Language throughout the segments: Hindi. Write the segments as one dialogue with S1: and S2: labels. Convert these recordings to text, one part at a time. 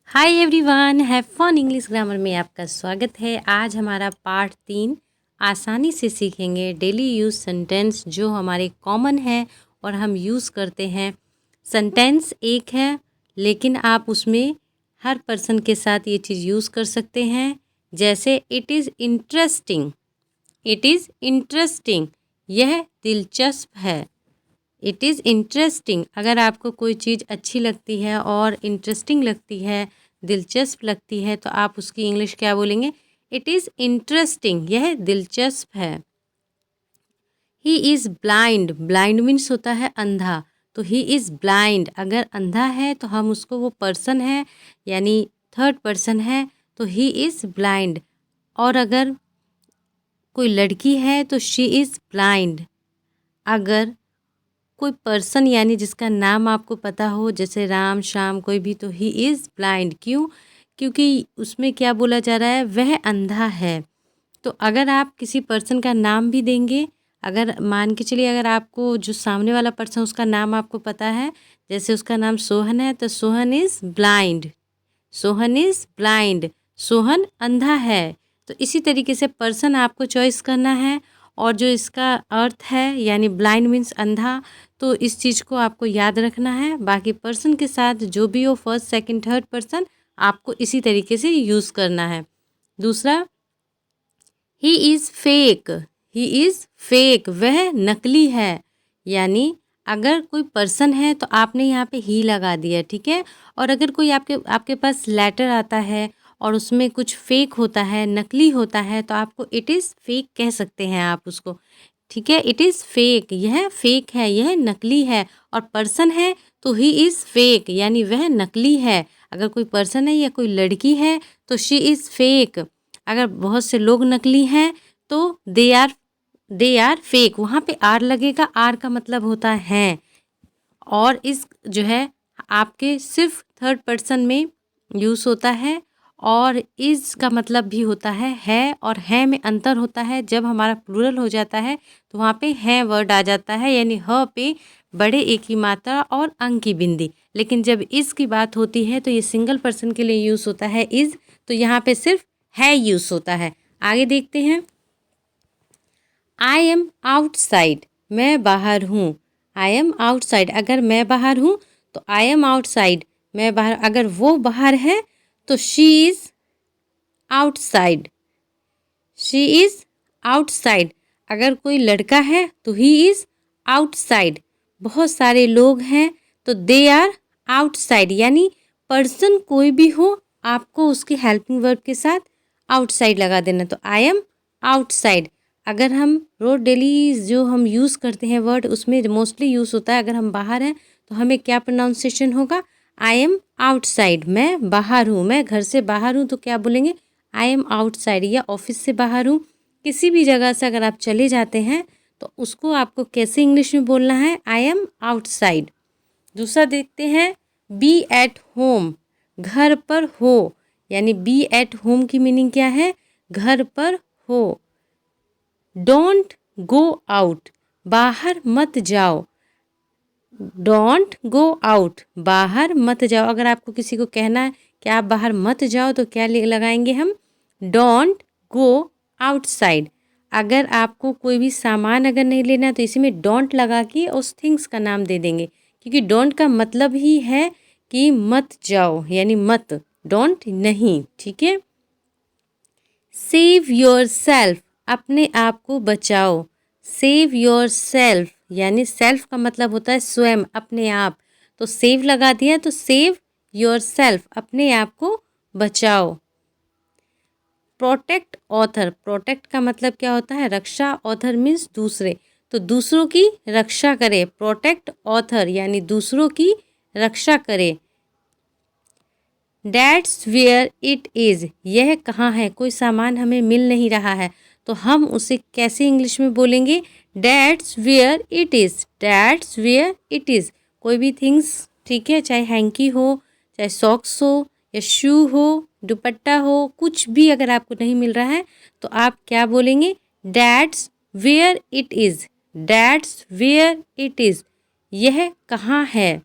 S1: Hi everyone, have fun English grammar में आपका स्वागत है। आज हमारा पार्ट 3 आसानी से सीखेंगे डेली यूज़ सेंटेंस जो हमारे कॉमन है और हम यूज़ करते हैं। सेंटेंस एक है लेकिन आप उसमें हर पर्सन के साथ ये चीज़ यूज़ कर सकते हैं। जैसे it is interesting, it is interesting, यह दिलचस्प है। इट इज़ इंटरेस्टिंग, अगर आपको कोई चीज़ अच्छी लगती है और इंटरेस्टिंग लगती है, दिलचस्प लगती है, तो आप उसकी इंग्लिश क्या बोलेंगे? इट इज़ इंटरेस्टिंग, यह दिलचस्प है। He is blind, blind means होता है अंधा, तो ही इज़ ब्लाइंड, अगर अंधा है तो हम उसको, वो पर्सन है यानी थर्ड पर्सन है, तो ही इज़ ब्लाइंड। और अगर कोई लड़की है तो शी इज़ ब्लाइंड। अगर कोई पर्सन यानी जिसका नाम आपको पता हो, जैसे राम श्याम कोई भी, तो ही इज़ ब्लाइंड। क्यों? क्योंकि उसमें क्या बोला जा रहा है? वह अंधा है। तो अगर आप किसी पर्सन का नाम भी देंगे, अगर मान के चलिए अगर आपको जो सामने वाला पर्सन उसका नाम आपको पता है, जैसे उसका नाम सोहन है, तो Sohan is blind, Sohan is blind, Sohan अंधा है। तो इसी तरीके से पर्सन आपको चॉइस करना है और जो इसका अर्थ है यानी ब्लाइंड मीन्स अंधा, तो इस चीज़ को आपको याद रखना है। बाकी पर्सन के साथ जो भी हो, फर्स्ट सेकंड थर्ड पर्सन, आपको इसी तरीके से यूज़ करना है। दूसरा, he is fake, he is fake, वह नकली है। यानी अगर कोई पर्सन है तो आपने यहाँ पे ही लगा दिया, ठीक है। और अगर कोई आपके पास लेटर आता है और उसमें कुछ फेक होता है, नकली होता है, तो आपको इट इज़ फेक कह सकते हैं आप उसको, ठीक है। इट इज़ फेक, यह फेक है, यह नकली है। और पर्सन है तो ही इज़ फेक, यानी वह नकली है। अगर कोई पर्सन है या कोई लड़की है तो शी इज़ फेक। अगर बहुत से लोग नकली हैं तो दे आर फेक, वहाँ पे आर लगेगा। आर का मतलब होता है। और इस जो है आपके सिर्फ थर्ड पर्सन में यूज़ होता है। और इस का मतलब भी होता है और है में अंतर होता है। जब हमारा प्लूरल हो जाता है तो वहाँ पे है वर्ड आ जाता है, यानी ह पे बड़े एक की मात्रा और अंग की बिंदी। लेकिन जब इस की बात होती है तो ये सिंगल पर्सन के लिए यूज़ होता है इज़, तो यहाँ पे सिर्फ है यूज़ होता है। आगे देखते हैं। आई एम आउटसाइड, मैं बाहर हूँ। आई एम आउटसाइड, अगर मैं बाहर हूँ तो आई एम आउटसाइड, मैं बाहर। अगर वो बाहर है तो she is outside, she is outside. अगर कोई लड़का है तो ही इज़ आउटसाइड। बहुत सारे लोग हैं तो दे आर आउटसाइड, यानी पर्सन कोई भी हो, आपको उसके हेल्पिंग वर्ब के साथ आउटसाइड लगा देना। तो आई एम आउटसाइड। अगर हम रोज डेली जो हम यूज़ करते हैं वर्ड, उसमें मोस्टली यूज़ होता है, अगर हम बाहर हैं तो हमें क्या प्रोनाउंसिएशन होगा? आई एम आउटसाइड, मैं बाहर हूँ, मैं घर से बाहर हूँ, तो क्या बोलेंगे? I am outside. या ऑफिस से बाहर हूँ, किसी भी जगह से अगर आप चले जाते हैं तो उसको आपको कैसे इंग्लिश में बोलना है? I am outside. दूसरा देखते हैं, बी एट होम, घर पर हो। यानी बी एट होम की मीनिंग क्या है? घर पर हो। डोंट गो आउट, बाहर मत जाओ। डोंट गो आउट, बाहर मत जाओ। अगर आपको किसी को कहना है कि आप बाहर मत जाओ तो क्या लगाएंगे हम? Don't go outside. अगर आपको कोई भी सामान अगर नहीं लेना तो इसी में डोंट लगा के उस थिंग्स का नाम दे देंगे, क्योंकि डोंट का मतलब ही है कि मत जाओ, यानी मत, डोंट नहीं, ठीक है। सेव योर सेल्फ, अपने आप को बचाओ। सेव योर सेल्फ, यानी सेल्फ का मतलब होता है स्वयं, अपने आप। तो सेव लगा दिया तो सेव योर सेल्फ, अपने आप को बचाओ। प्रोटेक्ट ऑथर, प्रोटेक्ट का मतलब क्या होता है? रक्षा। ऑथर मीन्स दूसरे, तो दूसरों की रक्षा करे। प्रोटेक्ट ऑथर यानी दूसरों की रक्षा करे। डैट्स वेयर इट इज़, यह कहाँ है? कोई सामान हमें मिल नहीं रहा है तो हम उसे कैसे इंग्लिश में बोलेंगे? That's where it is, that's where it is. कोई भी थिंग्स, ठीक है, चाहे हैंकी हो, चाहे सॉक्स हो, या शू हो, दुपट्टा हो, कुछ भी अगर आपको नहीं मिल रहा है तो आप क्या बोलेंगे? That's where it is, that's where it is, यह कहाँ है।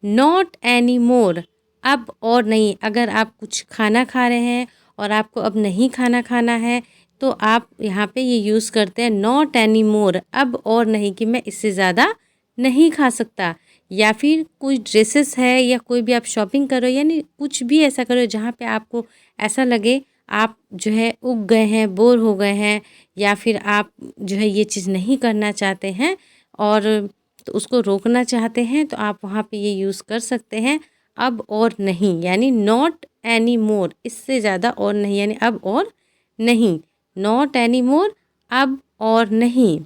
S1: नॉट एनी मोर, अब और नहीं। अगर आप कुछ खाना खा रहे हैं और आपको अब नहीं खाना है तो आप यहाँ पे ये यूज़ करते हैं नॉट एनी मोर, अब और नहीं, कि मैं इससे ज़्यादा नहीं खा सकता। या फिर कोई ड्रेसेस है या कोई भी आप शॉपिंग करो, यानी कुछ भी ऐसा करो जहाँ पे आपको ऐसा लगे आप जो है ऊब गए हैं, बोर हो गए हैं, या फिर आप जो है ये चीज़ नहीं करना चाहते हैं और तो उसको रोकना चाहते हैं, तो आप वहाँ पे ये यूज़ कर सकते हैं अब और नहीं, यानी नॉट एनी मोर, इससे ज़्यादा और नहीं, यानी अब और नहीं। नॉट एनी मोर, अब और नहीं।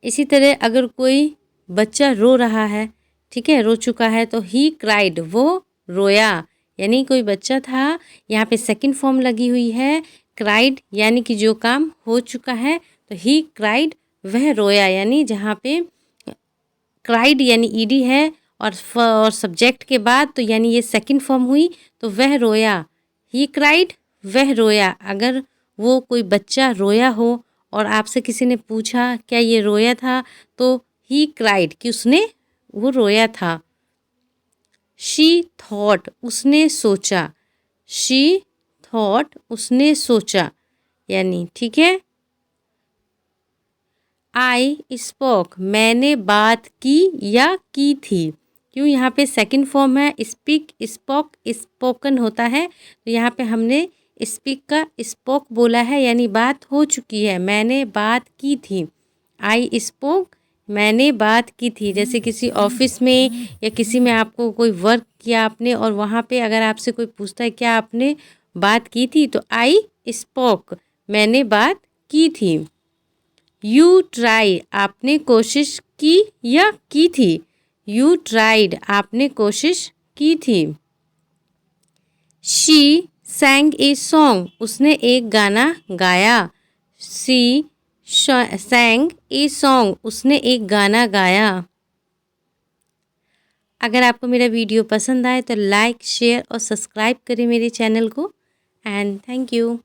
S1: इसी तरह अगर कोई बच्चा रो रहा है, ठीक है, रो चुका है, तो ही क्राइड, वो रोया। यानी कोई बच्चा था, यहाँ पे सेकंड फॉर्म लगी हुई है क्राइड, यानी कि जो काम हो चुका है, तो ही क्राइड, वह रोया। यानी जहाँ पे क्राइड यानी ईडी है और सब्जेक्ट के बाद तो यानी ये सेकंड फॉर्म हुई, तो वह रोया। ही क्राइड, वह रोया। अगर वो कोई बच्चा रोया हो और आपसे किसी ने पूछा क्या ये रोया था, तो ही क्राइड, कि उसने वो रोया था। शी थॉट, उसने सोचा। शी थॉट, उसने सोचा, यानी ठीक है। आई स्पोक, मैंने बात की या की थी। क्यों यहाँ पे सेकंड फॉर्म है, स्पीक, स्पोक, स्पोकन होता है, तो यहाँ पे हमने स्पीक का स्पोक बोला है, यानी बात हो चुकी है, मैंने बात की थी। आई स्पोक, मैंने बात की थी। जैसे किसी ऑफिस में या किसी में आपको कोई वर्क किया आपने और वहाँ पे अगर आपसे कोई पूछता है क्या आपने बात की थी, तो आई स्पोक, मैंने बात की थी। यू ट्राई, आपने कोशिश की या की थी। यू ट्राइड, आपने कोशिश की थी। शी सैंग ए सॉन्ग, उसने एक गाना गाया। शी सैंग ए सॉन्ग, उसने एक गाना गाया। अगर आपको मेरा वीडियो पसंद आए तो लाइक, शेयर और सब्सक्राइब करें मेरे चैनल को। And thank you.